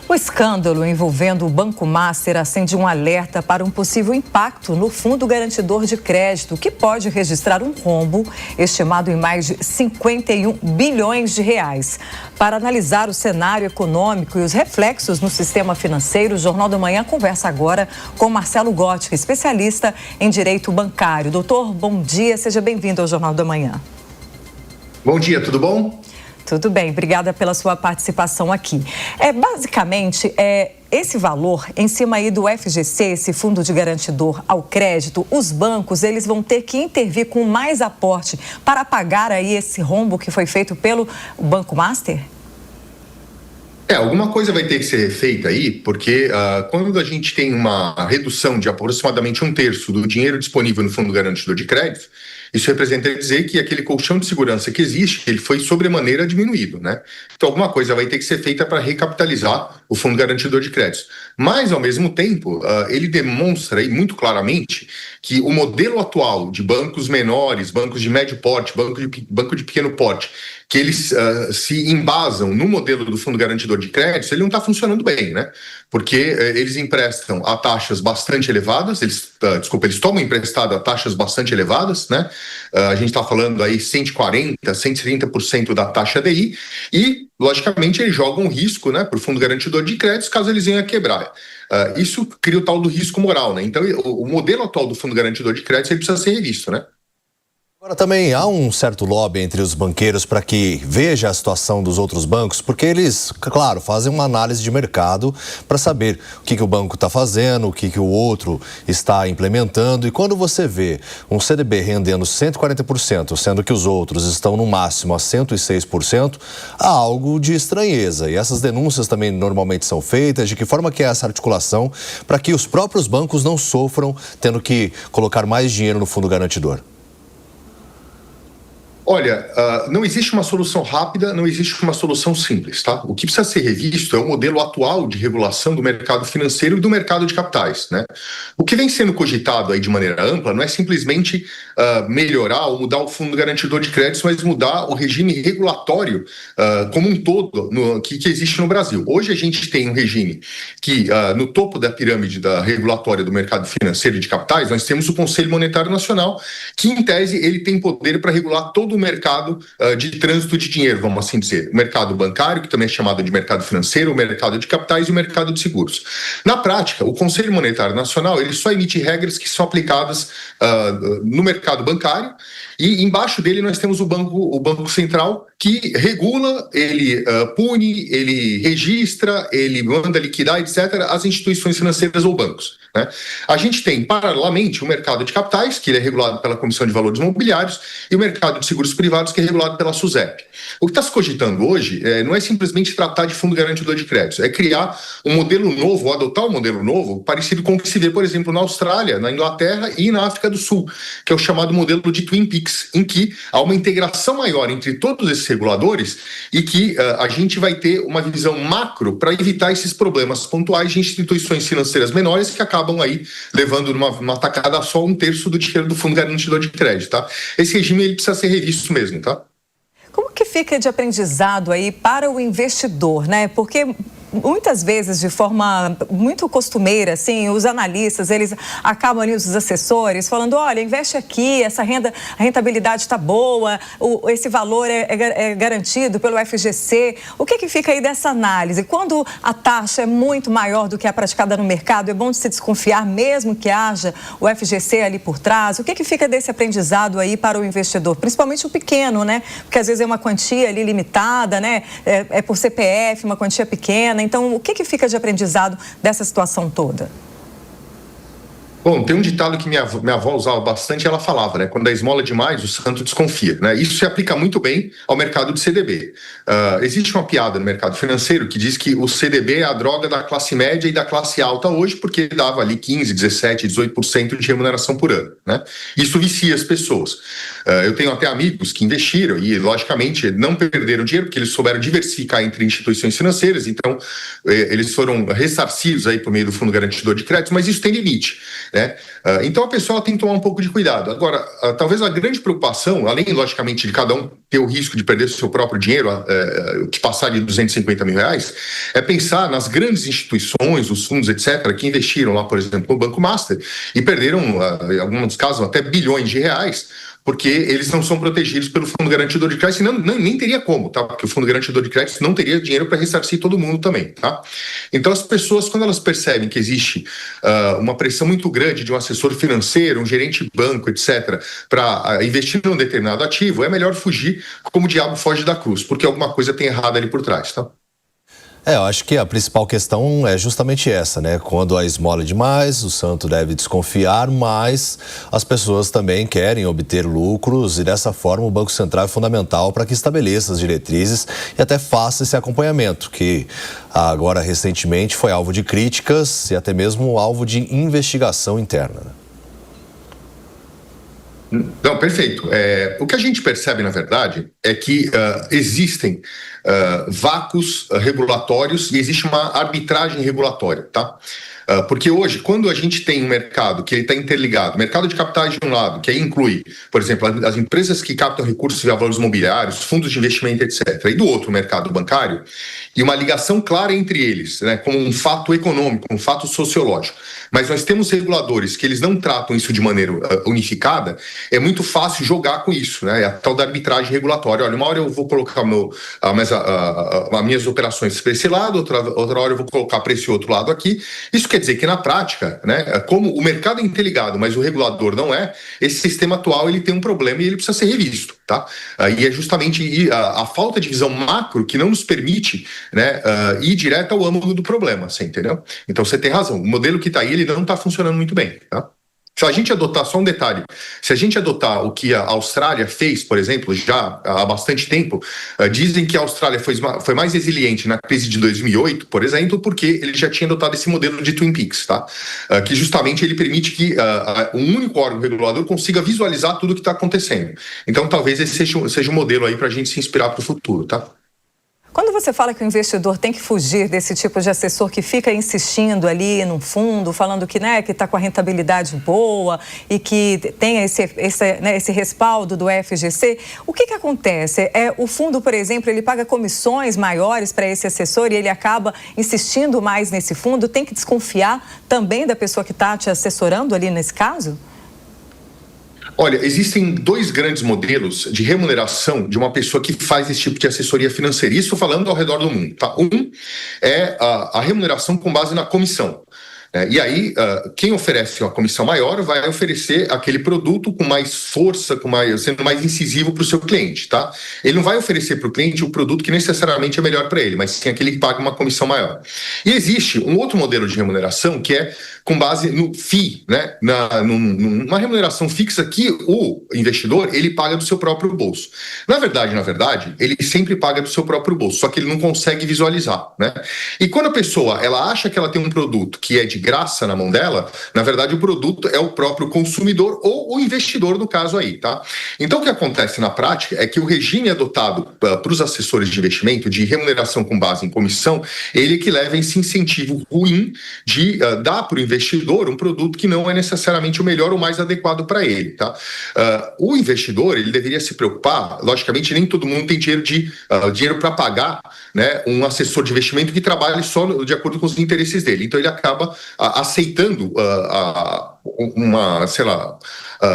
O escândalo envolvendo o Banco Master acende um alerta para um possível impacto no Fundo Garantidor de Crédito, que pode registrar um rombo estimado em mais de 51 bilhões de reais. Para analisar o cenário econômico e os reflexos no sistema financeiro, o Jornal da Manhã conversa agora com Marcelo Gottica, especialista em direito bancário. Doutor, bom dia, seja bem-vindo ao Jornal da Manhã. Bom dia, tudo bom? Tudo bem, obrigada pela sua participação aqui. Basicamente, esse valor, em cima aí do FGC, esse Fundo de Garantidor ao Crédito, os bancos, eles vão ter que intervir com mais aporte para pagar aí esse rombo que foi feito pelo Banco Master? Alguma coisa vai ter que ser feita aí, porque quando a gente tem uma redução de aproximadamente 1/3 do dinheiro disponível no Fundo Garantidor de Crédito, isso representa dizer que aquele colchão de segurança que existe, ele foi sobremaneira diminuído, né? Então, alguma coisa vai ter que ser feita para recapitalizar o Fundo Garantidor de Crédito. Mas, ao mesmo tempo, ele demonstra aí muito claramente que o modelo atual de bancos menores, bancos de médio porte, banco de pequeno porte, que eles se embasam no modelo do Fundo Garantidor de Crédito, ele não está funcionando bem, né? Porque eles emprestam a taxas bastante elevadas, eles tomam emprestado a taxas bastante elevadas, né? A gente está falando aí 140%, 130% da taxa DI e, logicamente, eles jogam risco, né, para o Fundo Garantidor de Crédito caso eles venham a quebrar. Isso cria o tal do risco moral, né? Então, o modelo atual do Fundo Garantidor de Crédito ele precisa ser revisto, né? Agora também há um certo lobby entre os banqueiros para que veja a situação dos outros bancos, porque eles, claro, fazem uma análise de mercado para saber o que o banco está fazendo, o que o outro está implementando. E quando você vê um CDB rendendo 140%, sendo que os outros estão no máximo a 106%, há algo de estranheza. E essas denúncias também normalmente são feitas. De que forma que é essa articulação para que os próprios bancos não sofram tendo que colocar mais dinheiro no fundo garantidor? Olha, não existe uma solução rápida, não existe uma solução simples, tá? O que precisa ser revisto é o modelo atual de regulação do mercado financeiro e do mercado de capitais, né? O que vem sendo cogitado aí de maneira ampla não é simplesmente melhorar ou mudar o Fundo Garantidor de Crédito, mas mudar o regime regulatório como um todo que existe no Brasil. Hoje a gente tem um regime que, no topo da pirâmide da regulatória do mercado financeiro e de capitais, nós temos o Conselho Monetário Nacional, que em tese ele tem poder para regular todo o mercado de trânsito de dinheiro, vamos assim dizer. O mercado bancário, que também é chamado de mercado financeiro, o mercado de capitais e o mercado de seguros. Na prática, o Conselho Monetário Nacional ele só emite regras que são aplicadas no mercado bancário e embaixo dele nós temos o Banco Central, que regula, ele pune, ele registra, ele manda liquidar, etc., as instituições financeiras ou bancos, né? A gente tem, paralelamente, o mercado de capitais, que ele é regulado pela Comissão de Valores Mobiliários, e o mercado de seguros privados, que é regulado pela SUSEP. O que está se cogitando hoje não é simplesmente tratar de fundo garantidor de crédito, é criar um modelo novo, ou adotar um modelo novo, parecido com o que se vê, por exemplo, na Austrália, na Inglaterra e na África do Sul, que é o chamado modelo de Twin Peaks, em que há uma integração maior entre todos esses reguladores e que a gente vai ter uma visão macro para evitar esses problemas pontuais de instituições financeiras menores que acabam aí levando numa tacada só 1/3 do dinheiro do Fundo Garantidor de Crédito, tá? Esse regime ele precisa ser revisto mesmo, tá? Como que fica de aprendizado aí para o investidor, né? Porque muitas vezes, de forma muito costumeira, assim, os analistas, eles acabam ali, os assessores, falando, olha, investe aqui, a rentabilidade está boa, esse valor é garantido pelo FGC. O que fica aí dessa análise? Quando a taxa é muito maior do que a praticada no mercado, é bom de se desconfiar, mesmo que haja o FGC ali por trás? O que fica desse aprendizado aí para o investidor? Principalmente o pequeno, né? Porque às vezes é uma quantia ali limitada, né? É por CPF, uma quantia pequena. Então, o que fica de aprendizado dessa situação toda? Bom, tem um ditado que minha avó usava bastante, ela falava, né? Quando a esmola é demais, o santo desconfia, né? Isso se aplica muito bem ao mercado de CDB. Existe uma piada no mercado financeiro que diz que o CDB é a droga da classe média e da classe alta hoje, porque dava ali 15, 17, 18% de remuneração por ano, né? Isso vicia as pessoas. Eu tenho até amigos que investiram e, logicamente, não perderam dinheiro, porque eles souberam diversificar entre instituições financeiras, então eles foram ressarcidos aí por meio do Fundo Garantidor de Crédito, mas isso tem limite. né? Então a pessoa tem que tomar um pouco de cuidado. Agora, talvez a grande preocupação, além, logicamente, de cada um ter o risco de perder seu próprio dinheiro, de passar de 250 mil reais, é pensar nas grandes instituições, os fundos, etc., que investiram lá, por exemplo, no Banco Master e perderam, em alguns casos, até bilhões de reais, porque eles não são protegidos pelo Fundo Garantidor de Crédito, nem teria como, tá? Porque o Fundo Garantidor de Crédito não teria dinheiro para ressarcir todo mundo também, tá? Então as pessoas, quando elas percebem que existe uma pressão muito grande de um assessor financeiro, um gerente de banco, etc., para investir em um determinado ativo, é melhor fugir como o diabo foge da cruz, porque alguma coisa tem errado ali por trás, tá? Eu acho que a principal questão é justamente essa, né? Quando a esmola é demais, o santo deve desconfiar, mas as pessoas também querem obter lucros e dessa forma o Banco Central é fundamental para que estabeleça as diretrizes e até faça esse acompanhamento, que agora recentemente foi alvo de críticas e até mesmo alvo de investigação interna. Não, perfeito. O que a gente percebe, na verdade, é que existem vácuos regulatórios e existe uma arbitragem regulatória, tá? Porque hoje, quando a gente tem um mercado que está interligado, mercado de capitais de um lado, que aí inclui, por exemplo, as empresas que captam recursos via valores imobiliários, fundos de investimento, etc., e do outro, o mercado bancário, e uma ligação clara entre eles, né, como um fato econômico, um fato sociológico. Mas nós temos reguladores que eles não tratam isso de maneira unificada, é muito fácil jogar com isso, né? É a tal da arbitragem regulatória. Olha, uma hora eu vou colocar as minhas operações para esse lado, outra hora eu vou colocar para esse outro lado aqui. Isso quer dizer que, na prática, né, como o mercado é interligado, mas o regulador não é, esse sistema atual ele tem um problema e ele precisa ser revisto, tá? E é justamente a falta de visão macro que não nos permite, né, ir direto ao âmago do problema, você entendeu? Então você tem razão, o modelo que está aí ele não está funcionando muito bem, tá? Se a gente adotar, só um detalhe, se a gente adotar o que a Austrália fez, por exemplo, já há bastante tempo, dizem que a Austrália foi mais resiliente na crise de 2008, por exemplo, porque ele já tinha adotado esse modelo de Twin Peaks, tá? Que justamente ele permite que um único órgão regulador consiga visualizar tudo o que está acontecendo. Então, talvez esse seja um modelo aí para a gente se inspirar para o futuro, tá? Quando você fala que o investidor tem que fugir desse tipo de assessor que fica insistindo ali num fundo, falando que que está com a rentabilidade boa e que tem esse respaldo do FGC, o que acontece? O fundo, por exemplo, ele paga comissões maiores para esse assessor e ele acaba insistindo mais nesse fundo? Tem que desconfiar também da pessoa que está te assessorando ali nesse caso? Olha, existem dois grandes modelos de remuneração de uma pessoa que faz esse tipo de assessoria financeira. Isso falando ao redor do mundo, tá? Um é a remuneração com base na comissão. E aí, quem oferece uma comissão maior vai oferecer aquele produto com mais força, sendo mais incisivo para o seu cliente, tá? Ele não vai oferecer para o cliente o produto que necessariamente é melhor para ele, mas sim aquele que paga uma comissão maior. E existe um outro modelo de remuneração que é com base no FII, né? Numa remuneração fixa que o investidor ele paga do seu próprio bolso. Na verdade, ele sempre paga do seu próprio bolso, só que ele não consegue visualizar, né? E quando a pessoa ela acha que ela tem um produto que é de graça na mão dela, na verdade o produto é o próprio consumidor ou o investidor no caso aí, tá? Então o que acontece na prática é que o regime adotado para os assessores de investimento de remuneração com base em comissão, ele que leva esse incentivo ruim de dar para o investidor um produto que não é necessariamente o melhor ou mais adequado para ele, tá? O investidor, ele deveria se preocupar, logicamente nem todo mundo tem dinheiro para pagar, né, um assessor de investimento que trabalhe só de acordo com os interesses dele, então ele acaba aceitando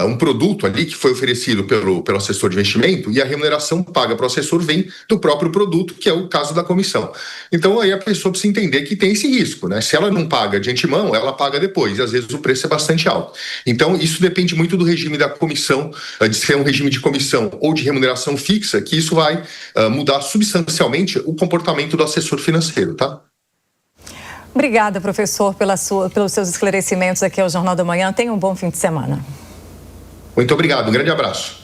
um produto ali que foi oferecido pelo assessor de investimento e a remuneração paga para o assessor vem do próprio produto, que é o caso da comissão. Então aí a pessoa precisa entender que tem esse risco, né? Se ela não paga de antemão, ela paga depois, e às vezes o preço é bastante alto. Então isso depende muito do regime da comissão, de ser um regime de comissão ou de remuneração fixa, que isso vai mudar substancialmente o comportamento do assessor financeiro, tá? Obrigada, professor, pelos seus esclarecimentos aqui ao Jornal da Manhã. Tenha um bom fim de semana. Muito obrigado, um grande abraço.